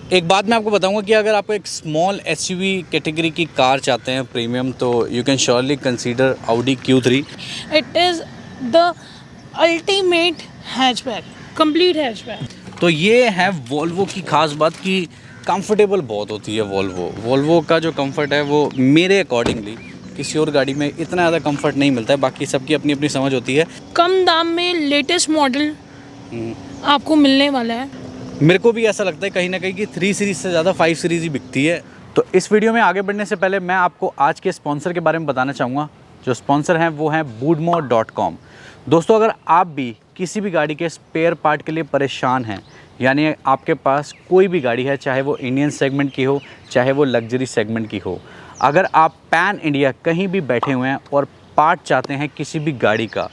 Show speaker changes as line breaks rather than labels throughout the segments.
एक बात मैं आपको बताऊंगा कि अगर आप एक स्मॉल एसयूवी कैटेगरी की कार चाहते हैं प्रीमियम, तो you can surely consider Audi Q3।
It is the ultimate hatchback, complete hatchback.
तो ये है वोल्वो की खास बात कि कंफर्टेबल बहुत होती है। वोल्वो का जो कंफर्ट है वो मेरे अकॉर्डिंगली किसी और गाड़ी में इतना ज़्यादा कंफर्ट नहीं मिलता है। बाकी सबकी अपनी अपनी समझ होती है।
कम दाम में लेटेस्ट मॉडल आपको मिलने वाला है।
मेरे को भी ऐसा लगता है कहीं ना कहीं कि 3 सीरीज़ से ज़्यादा 5 सीरीज़ ही बिकती है। तो इस वीडियो में आगे बढ़ने से पहले मैं आपको आज के स्पॉन्सर के बारे में बताना चाहूँगा। जो स्पॉन्सर हैं वो हैं boodmore.com। दोस्तों, अगर आप भी किसी भी गाड़ी के स्पेयर पार्ट के लिए परेशान हैं, यानी आपके पास कोई भी गाड़ी है, चाहे वो इंडियन सेगमेंट की हो, चाहे वो लग्जरी सेगमेंट की हो, अगर आप पैन इंडिया कहीं भी बैठे हुए हैं और पार्ट चाहते हैं किसी भी गाड़ी का,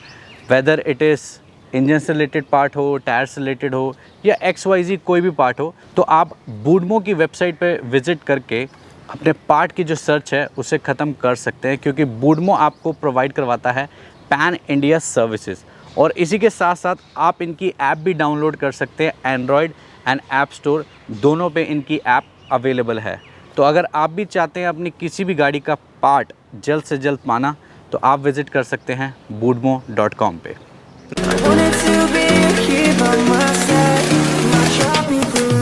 वेदर इट इज़ इंजन से रिलेटेड पार्ट हो, टायर से रिलेटेड हो या XYZ कोई भी पार्ट हो, तो आप बूडमो की वेबसाइट पे विज़िट करके अपने पार्ट की जो सर्च है उसे ख़त्म कर सकते हैं, क्योंकि बूडमो आपको प्रोवाइड करवाता है पैन इंडिया सर्विसेज। और इसी के साथ साथ आप इनकी ऐप भी डाउनलोड कर सकते हैं। एंड्रॉयड एंड ऐप स्टोर दोनों पे इनकी ऐप अवेलेबल है। तो अगर आप भी चाहते हैं अपनी किसी भी गाड़ी का पार्ट जल्द से जल्द पाना, तो आप विज़िट कर सकते हैं boodmo.com पे।
Wanted to be here by my side, not dropping through.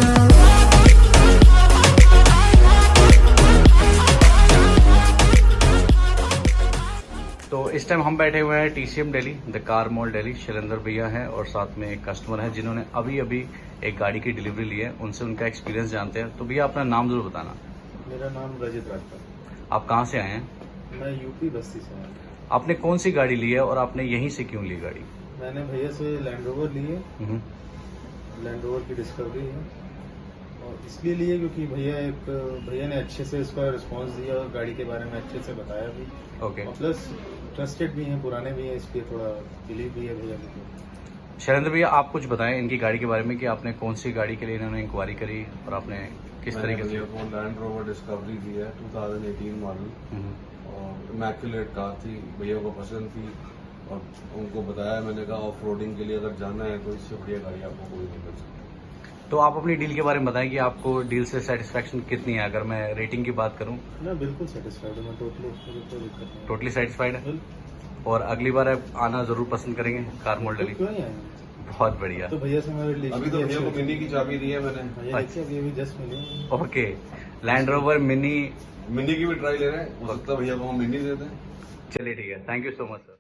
तो इस टाइम हम बैठे हुए हैं TCM Delhi, the car mall Delhi. Shailendra भैया हैं और साथ में एक कस्टमर है जिन्होंने अभी अभी एक गाड़ी की डिलीवरी ली है। उनसे उनका एक्सपीरियंस जानते हैं। तो भैया अपना नाम जरूर बताना।
मेरा नाम रजित राजपूत।
आप कहाँ से आए हैं?
मैं यूपी बस्ती से हूँ।
आपने कौन सी गाड़ी ली है और आपने यहीं से क्यों ली गाड़ी?
मैंने भैया से लैंड रोवर ली है, लैंड रोवर की डिस्कवरी है, और इसलिए लिए क्योंकि भैया ने अच्छे से इसका रिस्पांस दिया और गाड़ी के बारे में अच्छे से बताया भी।
ओके।
और प्लस ट्रस्टेड भी हैं, पुराने भी हैं, इसलिए थोड़ा बिलीव भी है भैया की।
शैलेंद्र भैया, आप कुछ बताएं इनकी गाड़ी के बारे में कि आपने कौन सी गाड़ी के लिए इन्होंने इंक्वायरी करी और आपने किस तरीके से?
लैंड रोवर डिस्कवरी दी है 2018 मॉडल, और इमैक्युलेट कार थी, भैया को पसंद थी और उनको बताया। मैंने कहा ऑफ रोडिंग के लिए अगर जाना है तो इससे बढ़िया गाड़ी आपको कोई नहीं मिल सकती।
तो आप अपनी डील के बारे में बताएं कि आपको डील से सेटिस्फैक्शन कितनी है। अगर मैं रेटिंग की बात करूं,
ना बिल्कुल सेटिस्फाइड हूँ मैं, टोटली कोई दिक्कत नहीं।
टोटली सेटिस्फाइड है और अगली बार आप आना जरूर पसंद करेंगे कार मॉल दिल्ली?
क्यों नहीं आएंगे?
बहुत बढ़िया।
तो भैया से मैं
अभी तो भैया को मिनी की चाबी दी है मैंने।
भैया देखिए अभी अभी जस्ट मिली।
ओके, लैंड रोवर मिनी
की भी ट्राई ले रहे हैं, हो सकता है भैया को हम मिनी दे दें।
चलिए ठीक है, thank you so much sir.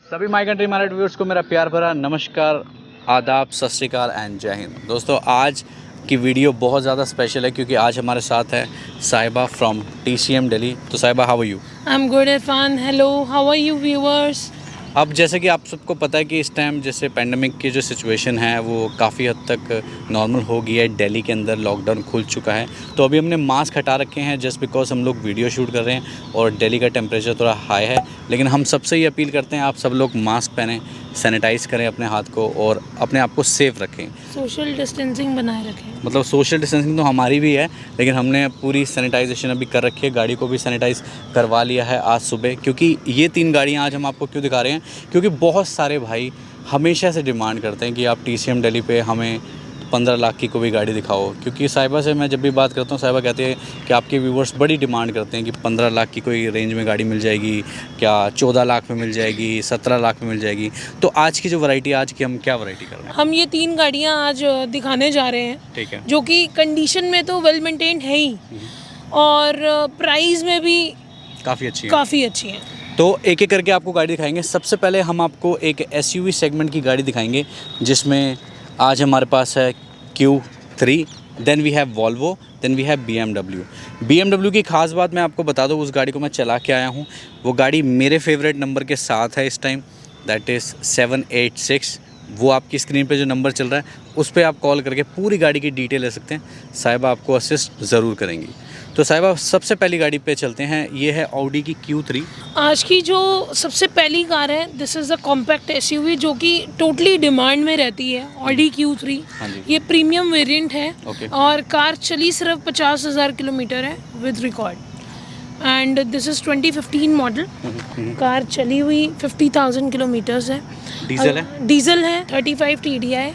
सभी माई कंट्री मार्केट व्यूअर्स को मेरा प्यार भरा नमस्कार, आदाब, सत श्री अकाल एंड जय हिंद। दोस्तों, आज की वीडियो बहुत ज़्यादा स्पेशल है क्योंकि आज हमारे साथ है साहिबा फ्रॉम TCM दिल्ली। तो Sahiba, how are you?
I am good Irfan, hello, how are you viewers?
अब जैसे कि आप सबको पता है कि इस टाइम जैसे पेंडेमिक की जो सिचुएशन है वो काफ़ी हद तक नॉर्मल हो गई है। दिल्ली के अंदर लॉकडाउन खुल चुका है, तो अभी हमने मास्क हटा रखे हैं जस्ट बिकॉज हम लोग वीडियो शूट कर रहे हैं और दिल्ली का टेम्परेचर थोड़ा हाई है। लेकिन हम सबसे ये अपील करते हैं आप सब लोग मास्क पहनें, सैनिटाइज़ करें अपने हाथ को और अपने आप को सेफ रखें।
सोशल डिस्टेंसिंग बनाए रखें।
मतलब सोशल डिस्टेंसिंग तो हमारी भी है, लेकिन हमने पूरी सैनिटाइजेशन अभी कर रखी है। गाड़ी को भी सैनिटाइज़ करवा लिया है आज सुबह, क्योंकि ये 3 गाड़ियाँ आज हम आपको क्यों दिखा रहे हैं, क्योंकि बहुत सारे भाई हमेशा से डिमांड करते हैं कि आप TCM दिल्ली पे हमें 15 लाख की कोई भी गाड़ी दिखाओ। क्योंकि साहिबा से मैं जब भी बात करता हूँ, साहिबा कहते हैं कि आपके व्यूवर्स बड़ी डिमांड करते हैं कि 15 लाख की कोई रेंज में गाड़ी मिल जाएगी क्या, 14 लाख में मिल जाएगी, 17 लाख में मिल जाएगी। तो आज की जो वैरायटी, आज की हम क्या वैरायटी कर रहे हैं?
हम ये 3 गाड़ियाँ आज दिखाने जा रहे हैं,
ठीक है।
जो कि कंडीशन में तो वेल मेंटेन्ड है ही, और प्राइस में भी
काफ़ी अच्छी है।
काफ़ी अच्छी है।
तो एक एक करके आपको गाड़ी दिखाएंगे। सबसे पहले हम आपको एक एसयूवी सेगमेंट की गाड़ी दिखाएंगे, जिसमें आज हमारे पास है Q3, then we have Volvo, then we have BMW की ख़ास बात मैं आपको बता दूं, उस गाड़ी को मैं चला के आया हूं। वो गाड़ी मेरे फेवरेट नंबर के साथ है इस टाइम, दैट इज़ 786। वो आपकी स्क्रीन पे जो नंबर चल रहा है उस पर आप कॉल करके पूरी गाड़ी की डिटेल ले सकते हैं। साहिबा आपको असिस्ट ज़रूर करेंगी। तो साहिबा सबसे पहली गाड़ी पे चलते हैं। ये है ऑडी की Q3।
आज की जो सबसे पहली कार है, this is a compact SUV जो कि टोटली डिमांड में रहती है, ऑडी Q3।
हाँ जी।
ये प्रीमियम वेरिएंट है
ओके।
और कार चली सिर्फ 50,000 किलोमीटर है with record, and this is 2015 model. Car चली हुई 50,000 किलोमीटर्स है।
डीजल है?
डीजल है, 35 TDI,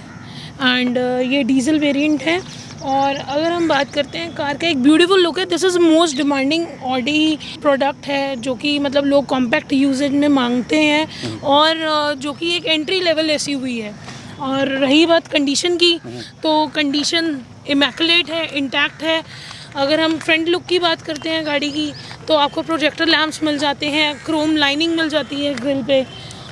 एंड ये डीजल वेरिएंट है। और अगर हम बात करते हैं कार का एक ब्यूटीफुल लुक है, this is most demanding Audi product है जो कि मतलब लोग कॉम्पैक्ट यूजेज में मांगते हैं, और जो कि एक एंट्री लेवल एसयूवी है। और रही बात कंडीशन की, तो कंडीशन इमैकुलेट है, इंटैक्ट है। अगर हम फ्रंट लुक की बात करते हैं गाड़ी की, तो आपको प्रोजेक्टर लैंप्स मिल जाते हैं, क्रोम लाइनिंग मिल जाती है ग्रिल पे।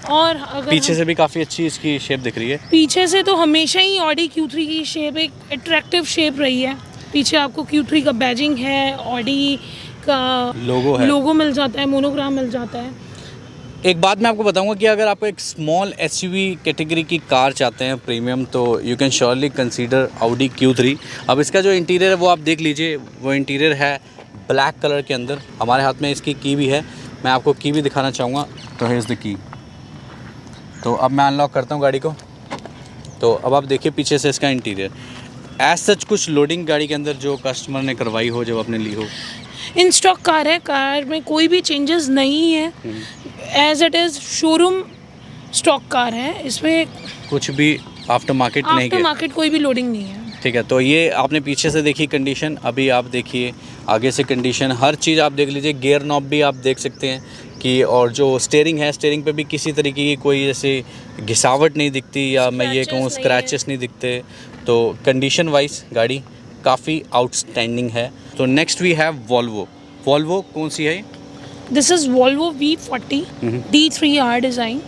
और अगर
पीछे से भी काफ़ी अच्छी इसकी शेप दिख रही है।
पीछे से तो हमेशा ही ऑडी Q3 की शेप एक अट्रैक्टिव शेप रही है। पीछे आपको Q3 का बैजिंग है, ऑडी का लोगो मिल जाता है, मोनोग्राम मिल जाता है।
एक बात मैं आपको बताऊंगा कि अगर आप एक स्मॉल एसयूवी कैटेगरी की कार चाहते हैं प्रीमियम, तो you can surely consider Audi Q3। अब इसका जो इंटीरियर है वो आप देख लीजिए। वो इंटीरियर है ब्लैक कलर के अंदर। हमारे हाथ में इसकी की भी है, मैं आपको की भी दिखाना चाहूँगा। तो हियर इज़ द की। तो अब मैं अनलॉक करता हूँ गाड़ी को। तो अब आप देखिए पीछे से इसका इंटीरियर। एज सच कुछ लोडिंग गाड़ी के अंदर जो कस्टमर ने करवाई हो, जब आपने ली हो?
इन स्टॉक कार है, कार में कोई भी चेंजेस नहीं है, as it is showroom stock car है। इसमें
कुछ भी आफ्टर मार्केट नहीं
आफ्टर
किया?
मार्केट कोई भी लोडिंग नहीं है।
ठीक है। तो ये आपने पीछे से देखी कंडीशन, अभी आप देखिए आगे से कंडीशन। हर चीज़ आप देख लीजिए। गियर नॉब भी आप देख सकते हैं कि, और जो स्टीयरिंग है, स्टीयरिंग पे भी किसी तरीके की कोई जैसे घिसावट नहीं दिखती, या मैं ये कहूँ स्क्रैचेस नहीं दिखते। तो कंडीशन वाइज गाड़ी काफ़ी आउटस्टैंडिंग है। तो next we have Volvo. Volvo कौन सी है?
This is Volvo V40 D3R design,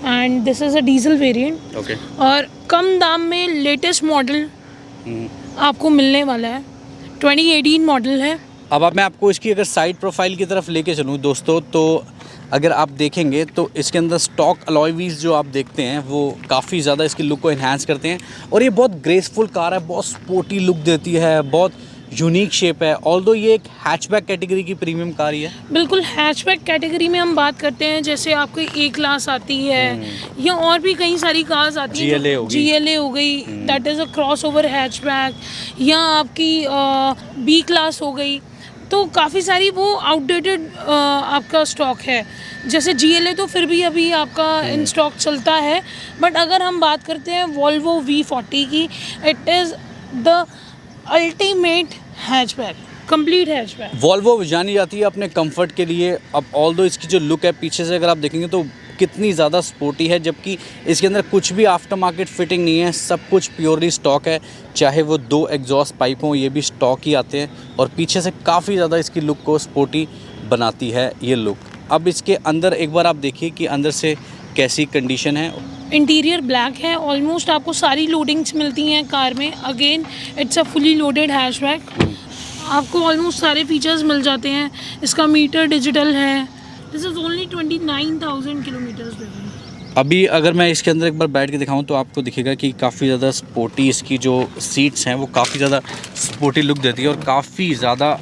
and this is a diesel variant.
Okay.
और कम दाम में लेटेस्ट मॉडल आपको मिलने वाला है। 2018 मॉडल है।
अब मैं आपको इसकी अगर साइड प्रोफाइल की तरफ लेके चलूँ दोस्तों, तो अगर आप देखेंगे तो इसके अंदर स्टॉक अलॉय व्हील्स जो आप देखते हैं वो काफ़ी ज़्यादा इसकी लुक को इन्हांस करते हैं। और ये बहुत ग्रेसफुल कार है, बहुत स्पोर्टी लुक देती है, बहुत यूनिक शेप है। ऑल्दो ये एक हैचबैक कैटेगरी की प्रीमियम कार ही है।
बिल्कुल हैचबैक कैटेगरी में हम बात करते हैं, जैसे आपकी A क्लास आती है, या और भी कई सारी कार्स आती हैं। GLA हो गई, that is a cross over hatchback, या आपकी B क्लास हो गई। तो काफ़ी सारी वो आउटडेटेड आपका स्टॉक है। जैसे GLA तो फिर भी अभी आपका इन स्टॉक चलता है, बट अगर हम बात करते हैं वॉल्वो V40 की, it is the ultimate hatchback, complete hatchback.
Volvo जानी जाती है अपने कंफर्ट के लिए। अब ऑल्दो इसकी जो लुक है पीछे से अगर आप देखेंगे तो कितनी ज़्यादा स्पोर्टी है, जबकि इसके अंदर कुछ भी आफ्टर मार्केट फिटिंग नहीं है, सब कुछ प्योरली स्टॉक है। चाहे वो 2 एग्जॉस्ट पाइप हों, ये भी स्टॉक ही आते हैं। और पीछे से काफ़ी ज़्यादा इसकी लुक को स्पोर्टी बनाती है ये लुक। अब इसके अंदर एक बार आप देखिए कि अंदर से कैसी कंडीशन है।
इंटीरियर ब्लैक है, ऑलमोस्ट आपको सारी लोडिंग्स मिलती हैं कार में। Again it's a fully loaded hatchback, आपको ऑलमोस्ट सारे फीचर्स मिल जाते हैं। इसका मीटर डिजिटल है। This is only 29,000 kilometres driven.
अभी अगर मैं इसके अंदर एक बार बैठ के दिखाऊं तो आपको दिखेगा कि काफ़ी ज़्यादा स्पोर्टी इसकी जो सीट्स हैं वो काफ़ी ज़्यादा स्पोर्टी लुक देती है। और काफ़ी ज़्यादा,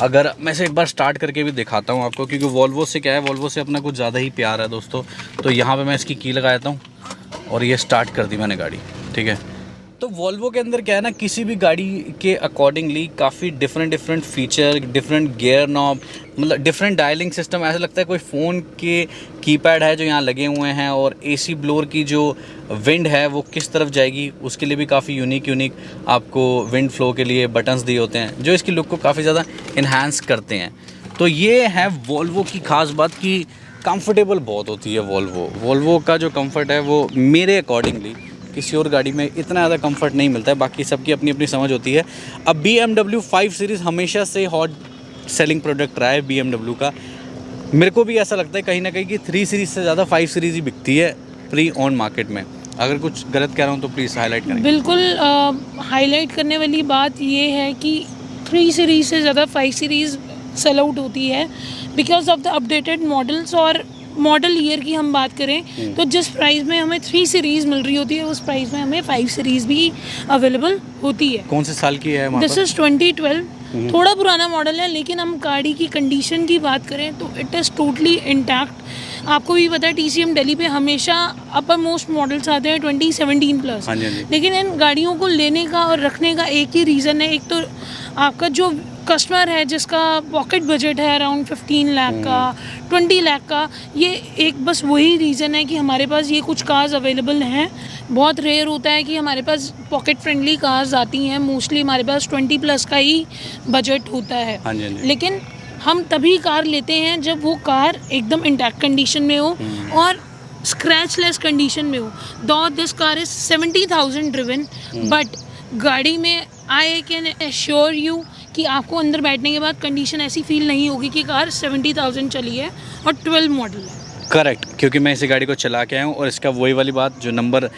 अगर मैं से एक बार स्टार्ट करके भी दिखाता हूं आपको, क्योंकि वॉल्वो से क्या है, वॉल्वो से अपना कुछ ज़्यादा ही प्यार है दोस्तों। तो यहाँ पे मैं इसकी की लगा देता हूँ और ये स्टार्ट कर दी मैंने गाड़ी। ठीक है। तो वॉल्वो के अंदर क्या है ना, किसी भी गाड़ी के अकॉर्डिंगली काफ़ी different feature, different gear knob, मतलब डिफरेंट डायलिंग सिस्टम। ऐसा लगता है कोई फ़ोन के कीपैड है जो यहाँ लगे हुए हैं। और AC ब्लोअर की जो विंड है वो किस तरफ जाएगी उसके लिए भी काफ़ी यूनिक आपको विंड फ्लो के लिए बटन्स दिए होते हैं, जो इसकी लुक को काफ़ी ज़्यादा इन्हांस करते हैं। तो ये है वॉल्वो की ख़ास बात कि कंफर्टेबल बहुत होती है वॉल्वो का जो कंफर्ट है वो मेरे अकॉर्डिंगली किसी और गाड़ी में इतना ज़्यादा कंफर्ट नहीं मिलता है, बाकी सबकी अपनी अपनी समझ होती है। अब BMW 5 सीरीज़ हमेशा से हॉट सेलिंग प्रोडक्ट रहा है BMW का। मेरे को भी ऐसा लगता है कहीं ना कहीं कि 3 सीरीज़ से ज़्यादा 5 सीरीज़ ही बिकती है प्री ऑन मार्केट में। अगर कुछ गलत कह रहा हूँ तो प्लीज़ हाईलाइट करें।
बिल्कुल हाईलाइट करने वाली बात ये है कि 3 सीरीज़ से ज़्यादा 5 सीरीज़ सेल आउट होती है because of the updated models. और मॉडल ईयर की हम बात करें तो जिस प्राइस में हमें 3 सीरीज़ मिल रही होती है उस प्राइस में हमें 5 सीरीज़ भी अवेलेबल होती है।
कौन से साल की है हमारे
दिस इज़ 2012। थोड़ा पुराना मॉडल है, लेकिन हम गाड़ी की कंडीशन की बात करें तो इट इज़ टोटली इंटैक्ट। आपको भी पता है TCM दिल्ली पे हमेशा अपर मोस्ट मॉडल्स आते हैं 2017 प्लस।
हाँ जी, हाँ जी।
लेकिन इन गाड़ियों को लेने का और रखने का एक ही रीज़न है, एक तो आपका जो कस्टमर है जिसका पॉकेट बजट है अराउंड 15 लाख का, 20 लाख का, ये एक बस वही रीज़न है कि हमारे पास ये कुछ कार्स अवेलेबल हैं। बहुत रेयर होता है कि हमारे पास पॉकेट फ्रेंडली कार्स आती हैं, मोस्टली हमारे पास 20 प्लस का ही बजट होता है।
हाँ जी, हाँ जी।
लेकिन हम तभी कार लेते हैं जब वो कार एकदम इंटैक्ट कंडीशन में हो और स्क्रैचलेस कंडीशन में हो। दो this car is 70,000 driven, but गाड़ी में आई कैन एश्योर यू कि आपको अंदर बैठने के बाद कंडीशन ऐसी फील नहीं होगी कि कार 70,000 चली है और 12 मॉडल है।
करेक्ट, क्योंकि मैं इसी गाड़ी को चला के आया हूँ और इसका वही वाली बात, जो नंबर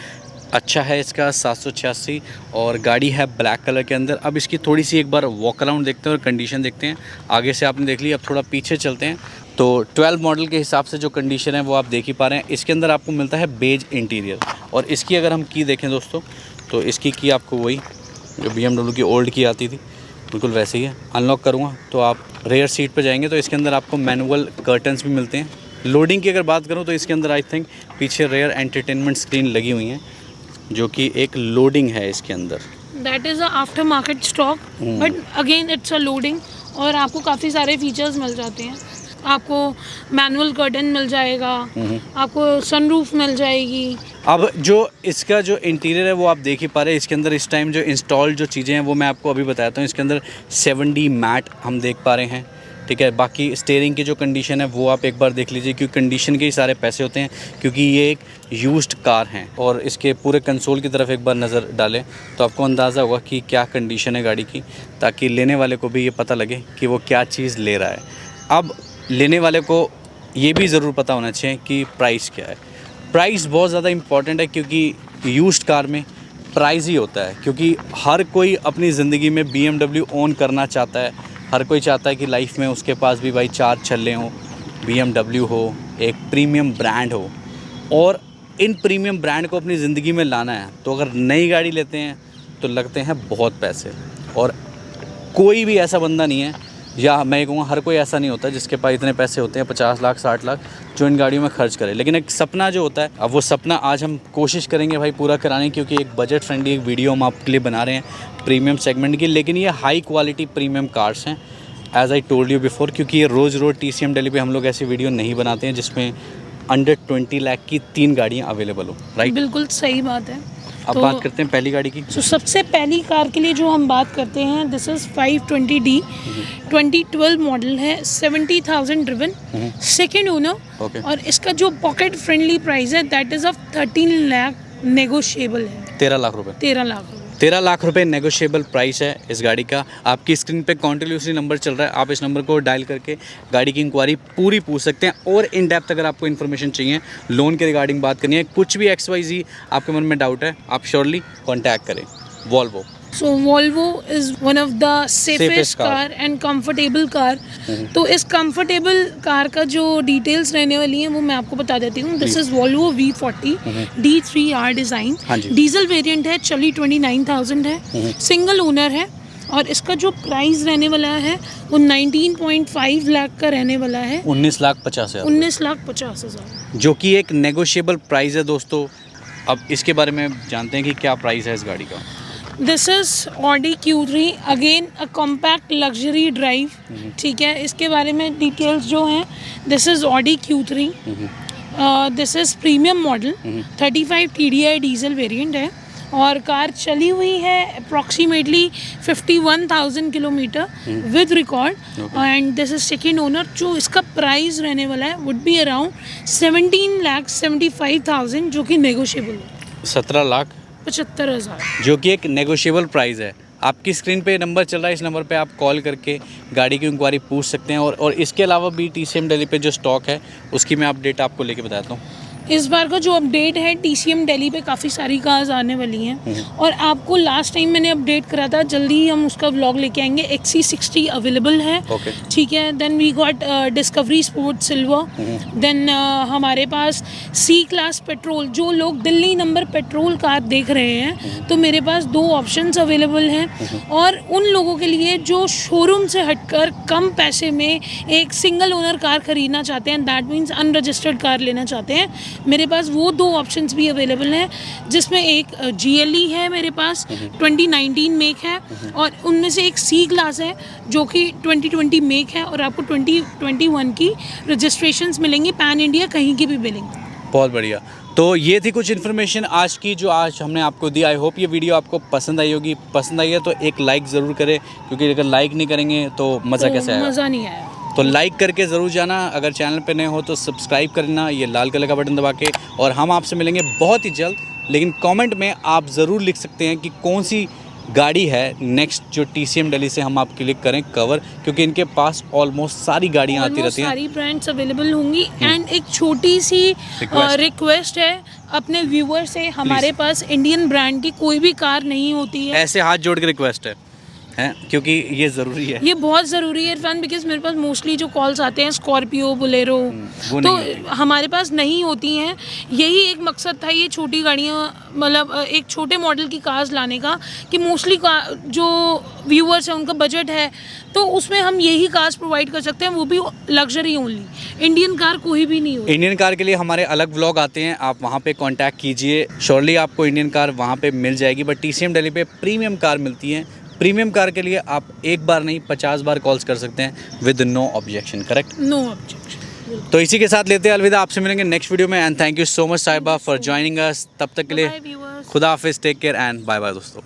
अच्छा है इसका 786 और गाड़ी है ब्लैक कलर के अंदर। अब इसकी थोड़ी सी एक बार वॉक अराउंड देखते हैं और कंडीशन देखते हैं। आगे से आपने देख ली, अब थोड़ा पीछे चलते हैं तो 12 मॉडल के हिसाब से जो कंडीशन है वो आप देख ही पा रहे हैं। इसके अंदर आपको मिलता है बेज इंटीरियर और इसकी अगर हम की देखें दोस्तों तो इसकी की आपको वही जो BMW की ओल्ड की आती थी बिल्कुल वैसे ही है। अनलॉक करूँगा तो आप रेयर सीट पे जाएंगे तो इसके अंदर आपको मैनुअल कर्टन्स भी मिलते हैं। लोडिंग की अगर बात करूँ तो इसके अंदर आई थिंक पीछे रेयर एंटरटेनमेंट स्क्रीन लगी हुई हैं जो कि एक लोडिंग है इसके अंदर।
That is a after market stock, but again it's a loading और आपको काफ़ी सारे फीचर्स मिल जाते हैं। आपको मैनुअल कर्टन मिल जाएगा, आपको सनरूफ मिल जाएगी।
अब जो इसका जो इंटीरियर है वो आप देख ही पा रहे हैं। इसके अंदर इस टाइम जो इंस्टॉल जो चीज़ें हैं वो मैं आपको अभी बताता हूँ। इसके अंदर 7D मैट हम देख पा रहे हैं, ठीक है। बाकी स्टीयरिंग की जो कंडीशन है वो आप एक बार देख लीजिए, क्योंकि कंडीशन के ही सारे पैसे होते हैं, क्योंकि ये एक यूज्ड कार हैं। और इसके पूरे कंसोल की तरफ एक बार नज़र डालें तो आपको अंदाज़ा होगा कि क्या कंडीशन है गाड़ी की, ताकि लेने वाले को भी ये पता लगे कि वो क्या चीज़ ले रहा है। अब लेने वाले को ये भी ज़रूर पता होना चाहिए कि प्राइस क्या है। प्राइस बहुत ज़्यादा इम्पॉर्टेंट है, क्योंकि यूज्ड कार में प्राइस ही होता है। क्योंकि हर कोई अपनी ज़िंदगी में BMW ओन करना चाहता है, हर कोई चाहता है कि लाइफ में उसके पास भी भाई 4 छल्ले हों, BMW हो, एक प्रीमियम ब्रांड हो, और इन प्रीमियम ब्रांड को अपनी ज़िंदगी में लाना है। तो अगर नई गाड़ी लेते हैं तो लगते हैं बहुत पैसे, और कोई भी ऐसा बंदा नहीं है, या मैं कहूँगा हर कोई ऐसा नहीं होता जिसके पास इतने पैसे होते हैं 50 लाख 60 लाख जो इन गाड़ियों में खर्च करे। लेकिन एक सपना जो होता है, अब वो सपना आज हम कोशिश करेंगे भाई पूरा कराने, क्योंकि एक बजट फ्रेंडली एक वीडियो हम आपके लिए बना रहे हैं प्रीमियम सेगमेंट की। लेकिन ये हाई क्वालिटी प्रीमियम कार्स हैं, as I told you before, क्योंकि ये रोज़ TCM दिल्ली पे हम लोग ऐसी वीडियो नहीं बनाते हैं जिसमें अंडर 20 लाख की 3 गाड़ियाँ अवेलेबल हो, राइट।
बिल्कुल सही बात है।
अब बात करते हैं पहली गाड़ी की।
तो सबसे पहली कार के लिए जो हम बात करते हैं, दिस इज़ 520D 2012 मॉडल है, 70,000 ड्रिवन, सेकेंड ओनर।
Okay.
और इसका जो पॉकेट फ्रेंडली प्राइस है that is of 13 lakh, negotiable है।
13 लाख रुपये
13 लाख रुपये
13 लाख रुपए नेगोशिएबल प्राइस है इस गाड़ी का। आपकी स्क्रीन पे कॉन्टिन्यूसली नंबर चल रहा है, आप इस नंबर को डायल करके गाड़ी की इंक्वायरी पूरी पूछ सकते हैं। और इन डेप्थ अगर आपको इन्फॉर्मेशन चाहिए, लोन के रिगार्डिंग बात करनी है, कुछ भी XYZ आपके मन में डाउट है, आप श्योरली कॉन्टैक्ट करें Volvo.
So Volvo is one of the safest
car.
Car and comfortable car. तो इस कंफर्टेबल कार का जो डिटेल्स रहने वाली हैं वो मैं आपको बता देती हूँ। This is Volvo V40 D3R design,
हाँ जी।
डीजल वेरिएंट है, चली 29,000 है, सिंगल ओनर है। और इसका जो प्राइस रहने वाला है वो 19.5 लाख का रहने वाला है,
19,50,000
19,50,000,
जो कि एक नेगोशिएबल प्राइस है दोस्तों। अब इसके बारे में जानते हैं कि क्या प्राइस है इस गाड़ी का।
This is Audi Q3, again a compact luxury drive, ठीक है। इसके बारे में डिटेल्स जो हैं, this is Audi Q3, this is premium model, 35 TDI diesel variant है और कार चली हुई है approximately 51,000 kilometre with record, and this is second owner. जो इसका प्राइस रहने वाला है वुड बी अराउंड 17,75,000, जो कि नेगोशिएबल है।
17 लाख
75,000।
जो कि एक नेगोशिएबल प्राइस है। आपकी स्क्रीन पे नंबर चल रहा है, इस नंबर पे आप कॉल करके गाड़ी की इंक्वायरी पूछ सकते हैं। और इसके अलावा भी TCM दिल्ली पे जो स्टॉक है उसकी मैं अपडेट आपको लेके बताता हूँ।
इस बार का जो अपडेट है TCM दिल्ली पे काफ़ी सारी कार्स आने वाली हैं और आपको लास्ट टाइम मैंने अपडेट करा था, जल्दी ही हम उसका व्लॉग लेके आएंगे। XC60 अवेलेबल है,
Okay.
ठीक है। Then we got Discovery Sport silver. देन हमारे पास C क्लास पेट्रोल, जो लोग दिल्ली नंबर पेट्रोल कार देख रहे हैं तो मेरे पास 2 ऑप्शंस अवेलेबल हैं। और उन लोगों के लिए जो शोरूम से हटकर कम पैसे में एक सिंगल ओनर कार खरीदना चाहते हैं, दैट मीन्स अनरजिस्टर्ड कार लेना चाहते हैं, मेरे पास वो 2 ऑप्शंस भी अवेलेबल हैं, जिसमें एक GLE है मेरे पास 2019 मेक है और उनमें से एक C क्लास है जो कि 2020 मेक है और आपको 2021 की रजिस्ट्रेशंस मिलेंगी, पैन इंडिया कहीं की भी मिलेंगी।
बहुत बढ़िया। तो ये थी कुछ इन्फॉर्मेशन आज की जो आज हमने आपको दी। आई होप ये वीडियो आपको पसंद आई होगी। पसंद आई है तो एक लाइक ज़रूर करें, क्योंकि अगर लाइक नहीं करेंगे तो मज़ा कैसे आएगा।
मज़ा नहीं आया।
तो लाइक करके ज़रूर जाना। अगर चैनल पे नए हो तो सब्सक्राइब करना, ये लाल कलर का बटन दबा के। और हम आपसे मिलेंगे बहुत ही जल्द, लेकिन कमेंट में आप ज़रूर लिख सकते हैं कि कौन सी गाड़ी है नेक्स्ट जो TCM दिल्ली से हम आपके लिए करें कवर, क्योंकि इनके पास ऑलमोस्ट सारी गाड़ियाँ आती रहती हैं।
सारी ब्रांड्स अवेलेबल होंगी। एंड एक छोटी सी रिक्वेस्ट है अपने व्यूअर से, हमारे पास इंडियन ब्रांड की कोई भी कार नहीं होती है।
ऐसे हाथ जोड़ के रिक्वेस्ट है क्योंकि ये ज़रूरी है,
ये बहुत ज़रूरी है इरफान, बिकॉज मेरे पास मोस्टली जो कॉल्स आते हैं स्कॉर्पियो, बोलेरो,
वो
तो
नहीं
हमारे पास नहीं होती हैं। यही एक मकसद था ये छोटी गाड़ियाँ, मतलब एक छोटे मॉडल की कार्स लाने का, कि मोस्टली जो व्यूअर्स हैं उनका बजट है तो उसमें हम यही कार्स प्रोवाइड कर सकते हैं, वो भी लग्जरी ओनली। इंडियन कार कोई भी नहीं होती।
इंडियन कार के लिए हमारे अलग व्लॉग आते हैं, आप वहाँ पे कांटेक्ट कीजिए, श्योरली आपको इंडियन कार वहाँ पे मिल जाएगी। बट TCM दिल्ली पे प्रीमियम कार मिलती हैं। प्रीमियम कार के लिए आप एक बार नहीं 50 बार कॉल्स कर सकते हैं with no objection, correct?
No objection.
तो इसी के साथ लेते हैं अलविदा, आपसे मिलेंगे नेक्स्ट वीडियो में। And thank you so much साहिबा फॉर ज्वाइनिंग अस। तब तक के लिए
Bye, viewers.
खुदा हाफिज़, take care and bye bye दोस्तों।